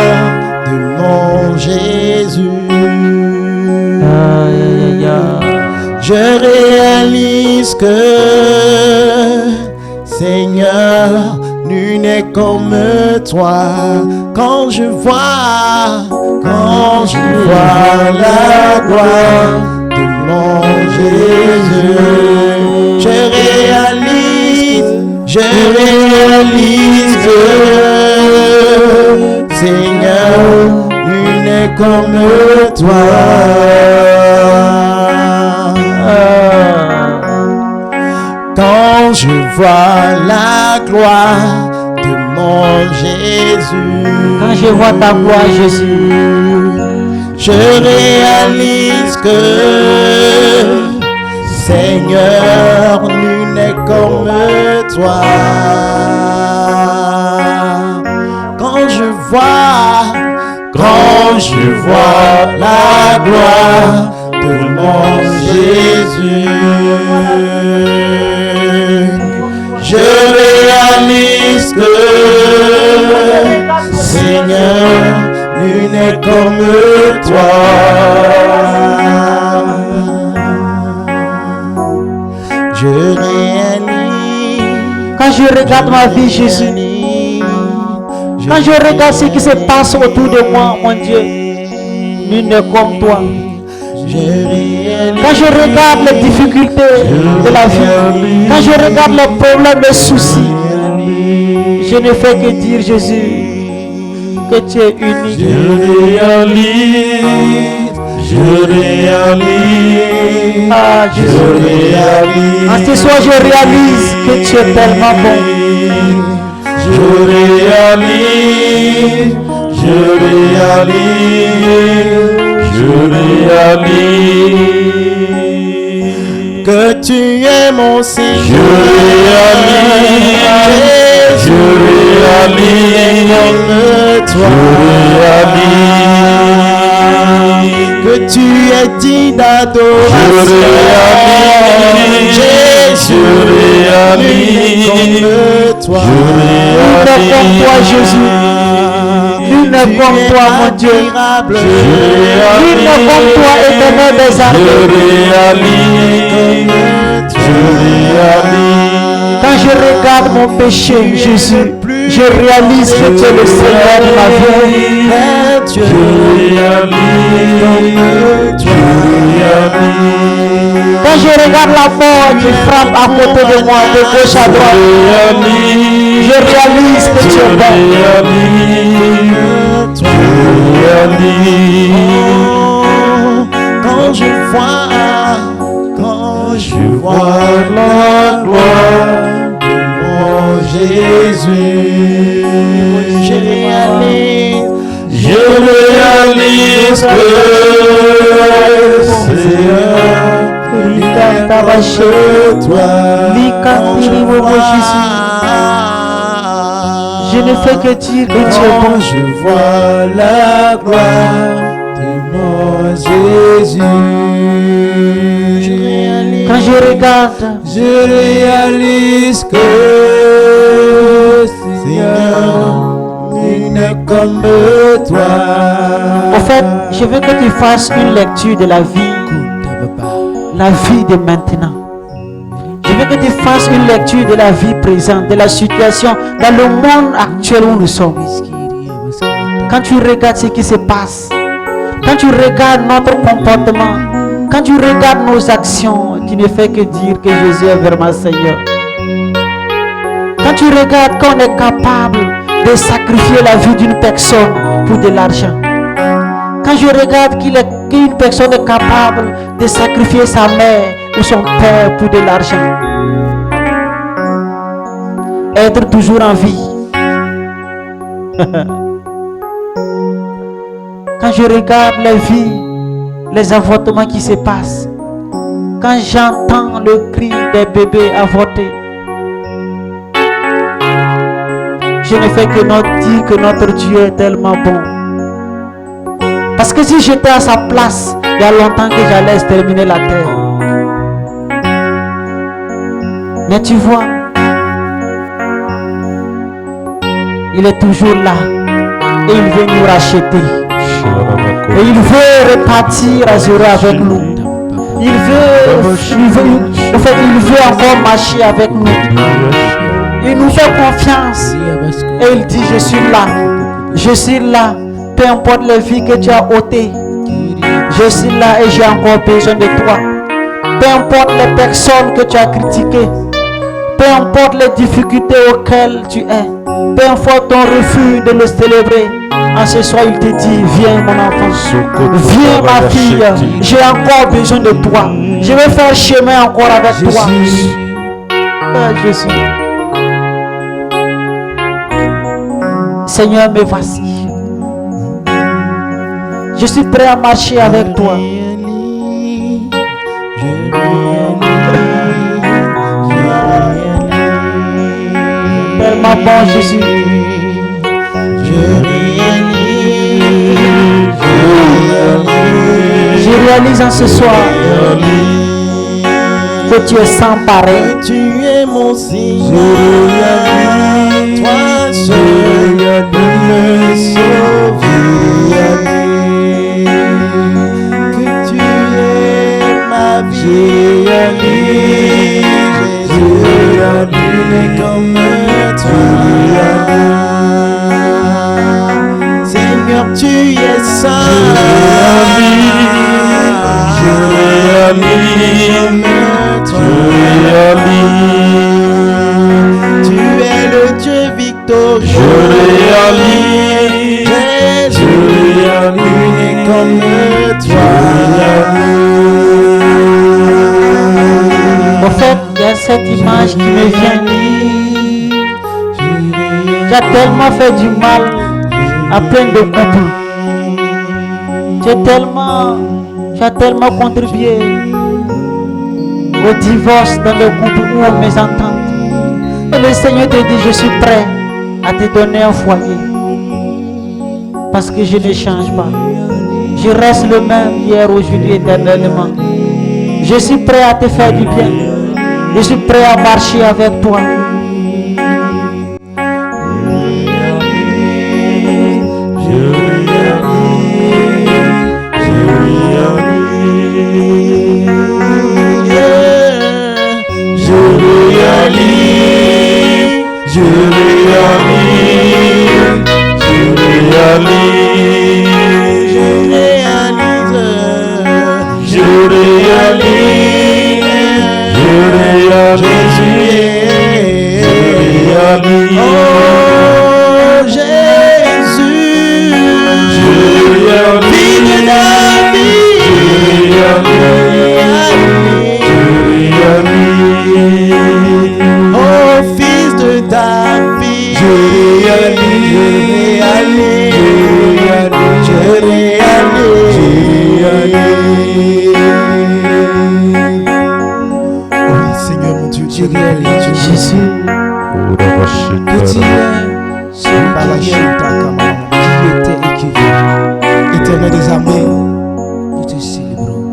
S6: de mon Jésus,
S2: Aïe, aïe, aïe.
S6: je réalise que Seigneur, nul n'est comme toi. Quand je vois la gloire de mon Jésus, je réalise que Seigneur, nul n'est comme toi. Quand je vois la gloire de mon Jésus,
S2: Quand je vois ta gloire, Jésus,
S6: je réalise que Seigneur, nul n'est comme toi. Quand je vois la gloire de mon Jésus, je réalise que Seigneur, nul n'est comme Je réalise.
S2: Quand je regarde ma vie, Jésus, quand je regarde ce qui se passe autour de moi, mon Dieu, nul n'est comme toi. Quand je regarde les difficultés de la vie, quand je regarde les problèmes, les soucis, je ne fais que dire, Jésus, que tu es unique.
S1: Je réalise.
S2: Ah, Jésus. En ce soir, je réalise que tu es tellement bon.
S1: Je réalise
S6: que tu es mon Seigneur.
S1: Je réalise
S6: que tu es digne d'adoration. Jésus, comme toi.
S2: Nul n'est comme toi, Jésus. Nul n'est comme toi, mon Dieu. Nul n'est comme toi, éternel des armées. Quand je regarde mon péché, Jésus, je réalise que tu es le Seigneur de ma vie. Quand je regarde la mort qui frappe à côté de moi, de gauche à droite, je réalise que tu es bon.
S6: Quand je vois la gloire de mon Jésus, je réalise que c'est toi.
S2: Je ne fais que dire que tu es bon.
S6: Je vois la gloire de mon Jésus.
S2: Quand je regarde,
S6: je réalise que Seigneur, il n'est comme toi.
S2: En fait, je veux que tu fasses une lecture de la vie de maintenant. Je veux que tu fasses une lecture de la vie présente, de la situation dans le monde actuel où nous sommes. Quand tu regardes ce qui se passe, quand tu regardes notre comportement, quand tu regardes nos actions, tu ne fais que dire que Jésus est vraiment Seigneur. Quand tu regardes qu'on est capable de sacrifier la vie d'une personne pour de l'argent. Quand je regarde qu'une personne est capable de sacrifier sa mère ou son père pour de l'argent. Être toujours en vie. Quand je regarde les vies, les avortements qui se passent, quand j'entends le cri des bébés avortés, je ne fais que dire que notre Dieu est tellement bon. Parce que si j'étais à sa place, il y a longtemps que j'allais exterminer la terre. Mais tu vois, il est toujours là et il veut nous racheter. Et il veut repartir à zéro avec nous. Il veut encore marcher avec nous. Il nous fait confiance. Et il dit, je suis là. Je suis là. Peu importe les vies que tu as ôtées. Je suis là et j'ai encore besoin de toi. Peu importe les personnes que tu as critiquées. Peu importe les difficultés auxquelles tu es. Peu importe ton refus de le célébrer. En ce soir, il te dit, viens mon enfant. Viens ma fille. J'ai encore besoin de toi. Je vais faire chemin encore avec toi. Jésus. Seigneur, me voici. Je suis prêt à marcher avec toi. Tellement bon, Jésus. Je réalise en ce soir que tu es sans pareil.
S6: Tu es mon Seigneur. Toi seul me sauver. Que tu es ma vie. comme toi. Seigneur, tu es saint.
S1: Je réalise,
S6: Tu es le Dieu victorieux.
S1: je réalise,
S6: Jésus, est comme toi.
S2: En fait, il y a cette image qui me vient. J'ai tellement fait du mal à plein de couples. J'ai tellement contribué au divorce dans le couple ou aux mésententes. Et le Seigneur te dit, je suis prêt à te donner un foyer. Parce que je ne change pas. Je reste le même hier, aujourd'hui, éternellement. Je suis prêt à te faire du bien. Je suis prêt à marcher avec toi.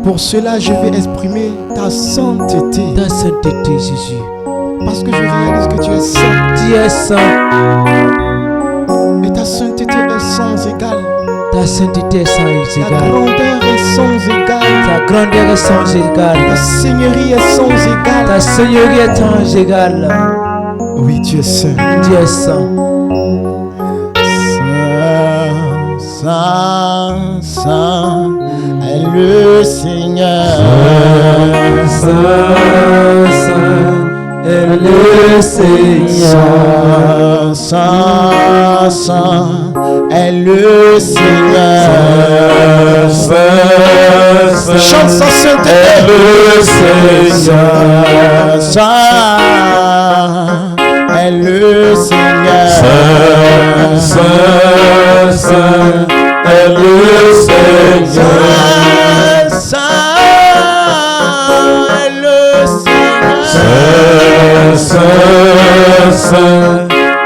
S6: Pour cela, je vais exprimer ta sainteté.
S3: Ta sainteté, Jésus.
S6: Parce que je réalise que tu es saint.
S3: Tu es saint.
S6: Et ta sainteté est sans égal.
S3: Ta sainteté est sans
S6: Ta
S3: égal.
S6: grandeur est sans égal.
S3: Ta grandeur est sans égal.
S6: Ta seigneurie est sans égal.
S3: Ta seigneurie est sans égal.
S6: Oui, tu es saint.
S3: Tu es saint.
S6: Saint, saint est le Seigneur.
S3: Saint, saint est le Seigneur.
S6: Saint, saint est le Seigneur. Chante sa sainteté.
S1: le Seigneur.
S6: Saint est le Seigneur.
S1: Saint est le Seigneur.
S6: Saint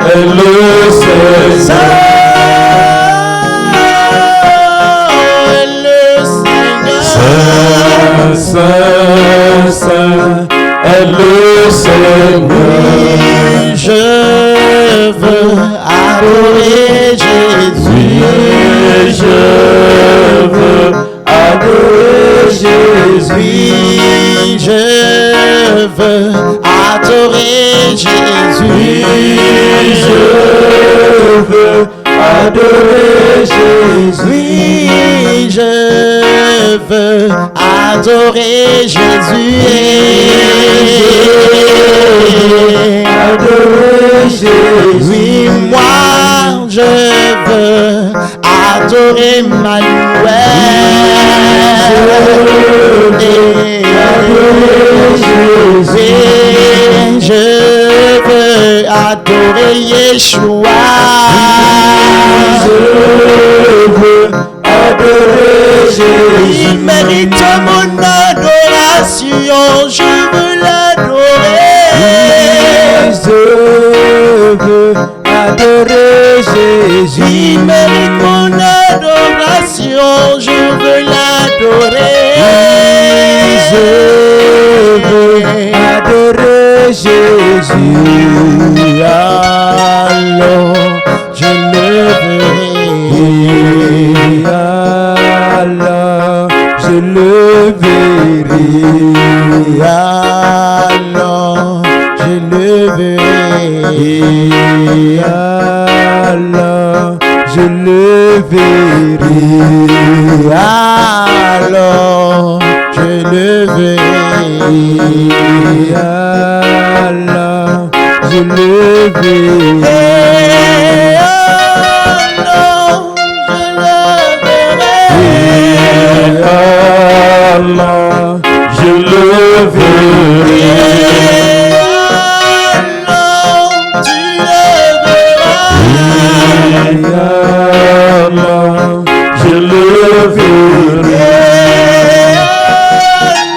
S6: est le Seigneur.
S1: Saint est le Seigneur. Saint est le Seigneur.
S6: Oui, je veux adorer Jésus.
S1: Je veux adorer Jésus.
S6: Oui, je veux adorer Jésus.
S1: Je veux adorer Jésus.
S6: Oui, je veux adorer Jésus.
S1: Adorer Jésus.
S6: Oui, moi je veux adorer Emmanuel. Je veux adorer Yeshua.
S1: Je veux adorer Jésus.
S6: Il mérite mon adoration, je veux l'adorer.
S3: Je veux adorer Jésus.
S6: Il mérite mon adoration, je veux l'adorer.
S3: Je veux adorer Jésus.
S6: Alors je le verrai.
S3: Alors je le verrai.
S6: Alors je le verrai. Et alors je le verrai. Alors je le verrai. Alors je le verrai. Alors je le verrai. Alors je le verrai.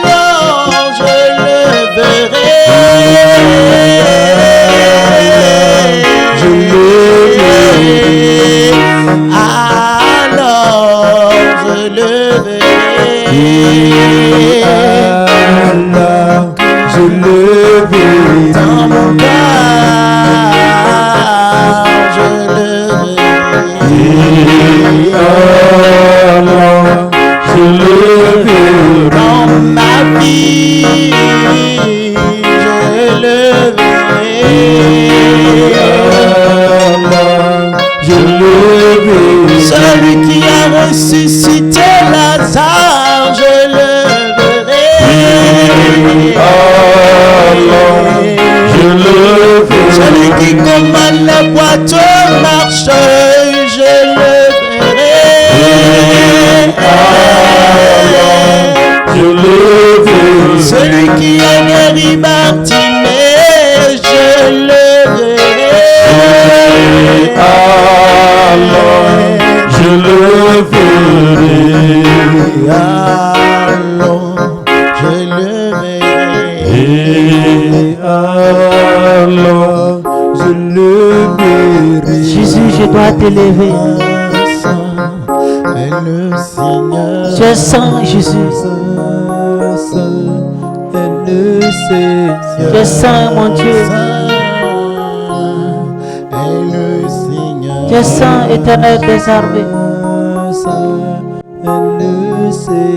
S6: Alors je le verrai. Je le verrai. Alors je le verrai. Alors je le verrai. Dans mon cœur je le verrai. Alors je le verrai. Dans ma vie je le verrai. Alors je le verrai. Celui qui a ressuscité Lazare, je le verrai. Alors je le verrai. Celui qui commande la boîte marche, je le verrai. Alors je le verrai. Celui qui a guéri Bartimée, je le verrai. Alors je le verrai. Alors je le verrai. Alors je le verrai.
S2: Jésus, je dois t'élever.
S6: Le Seigneur.
S2: Tu es saint, Jésus.
S6: Le Seigneur.
S2: Tu es saint, mon Dieu.
S6: Le Seigneur.
S2: Tu es saint, éternel des armées.
S6: Le Seigneur. Le Seigneur.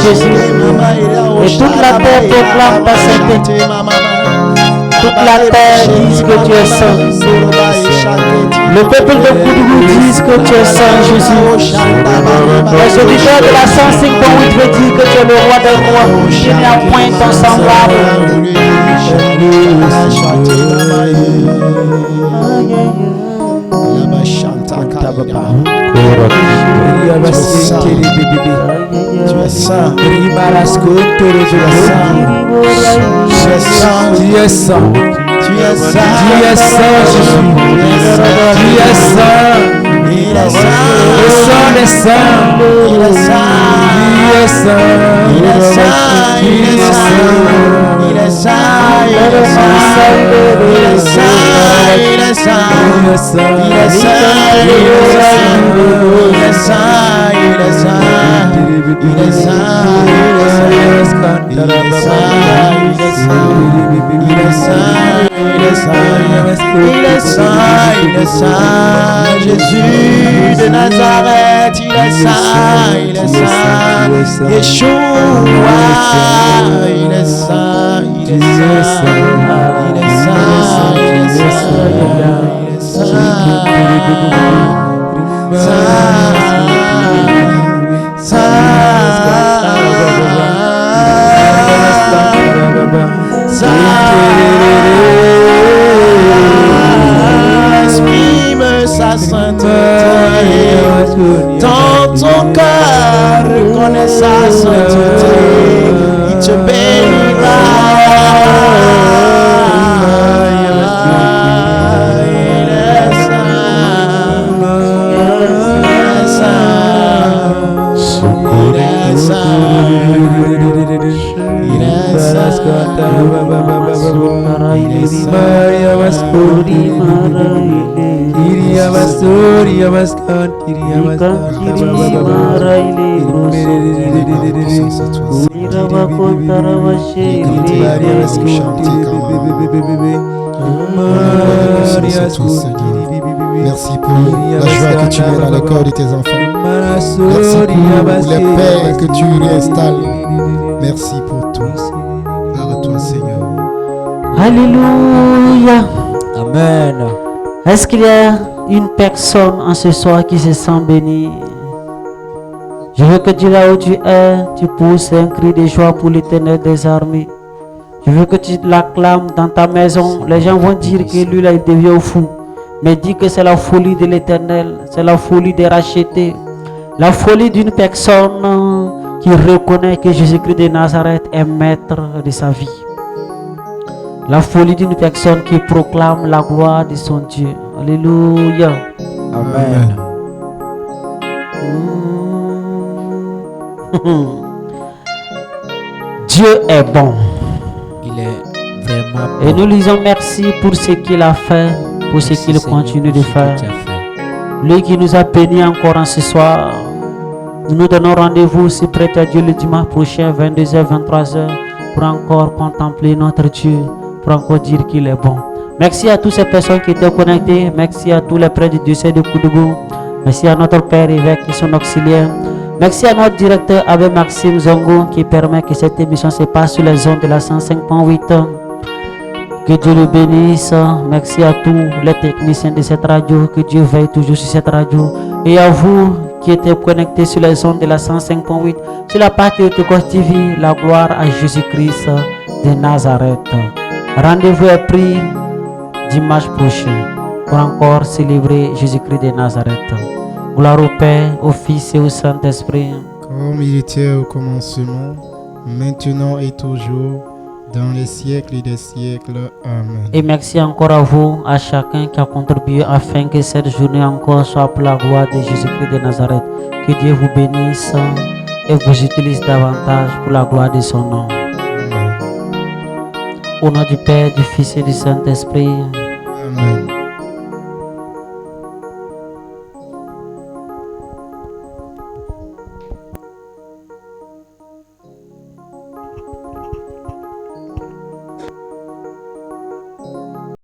S2: Jésus, et toute la terre proclame ta sainteté. Toute la terre dit que tu es saint. Le peuple de Koudou dit que tu es saint, Jésus. Les auditeurs de la 105.8 veut dire que tu es le roi des rois. Il n'y a point ton semblable.
S6: Tu es saint. Tu es saint. Tu es saint. Tu es saint. Tu es saint. Tu es saint, Jésus. Tu es saint. Il est saint. Le sang des saints. Il est saint. Il est saint. Il est saint. Il est saint. Il est saint. Il est saint. Il est saint. Il est saint. Il est saint. Il est saint. Il est saint. Il est saint. Il est saint. Il est saint, il est saint, il est saint, il est saint, Jésus de Nazareth, il est saint, il est saint, Yeshua, il est saint, il est saint, il est saint, il est saint, il est exprime sa sainteté. Dans ton cœur, reconnais sa sainteté. Il te bénira.
S2: Lirava Kontarava
S6: Et quand tu vas bien chanter quand merci pour la joie que tu mets dans le cœur de tes enfants. Merci pour les paix que tu réinstalles. Merci pour tout. Gloire à toi, Seigneur.
S2: Alléluia.
S3: Amen.
S2: Est-ce qu'il y a une personne en ce soir qui se sent bénie? Je veux que tu, là où tu es, tu pousses un cri de joie pour l'Éternel des armées. Je veux que tu l'acclames dans ta maison. Les gens vont dire que lui là il devient fou. Mais dis que c'est la folie de l'Éternel. C'est la folie des rachetés. La folie d'une personne qui reconnaît que Jésus-Christ de Nazareth est maître de sa vie. La folie d'une personne qui proclame la gloire de son Dieu. Alléluia.
S3: Amen.
S2: Dieu est bon.
S3: Il est vraiment bon.
S2: Et nous lui disons merci pour ce qu'il a fait, pour ce qu'il continue de faire. Lui qui nous a bénis encore en ce soir. Nous nous donnons rendez-vous si prêt à Dieu le dimanche prochain, 22h, 23h, pour encore contempler notre Dieu, pour encore dire qu'il est bon. Merci à toutes ces personnes qui étaient connectées. Merci à tous les prêtres du diocèse de Koudougou. Merci à notre Père évêque et son auxiliaire. Merci à notre directeur Abbé Maxime Zongo qui permet que cette émission se passe sur les ondes de la 105.8. Que Dieu le bénisse. Merci à tous les techniciens de cette radio. Que Dieu veille toujours sur cette radio. Et à vous qui étaient connectés sur les ondes de la 105.8. Sur la partie de Côte TV, la gloire à Jésus-Christ de Nazareth. Rendez-vous est pris dimanche prochain pour encore célébrer Jésus-Christ de Nazareth. Gloire au Père, au Fils et au Saint-Esprit.
S4: Comme il était au commencement, maintenant et toujours, dans les siècles des siècles. Amen.
S2: Et merci encore à vous, à chacun qui a contribué afin que cette journée encore soit pour la gloire de Jésus-Christ de Nazareth. Que Dieu vous bénisse et vous utilise davantage pour la gloire de son nom.
S4: Amen.
S2: Au nom du Père, du Fils et du Saint-Esprit.
S4: Amen.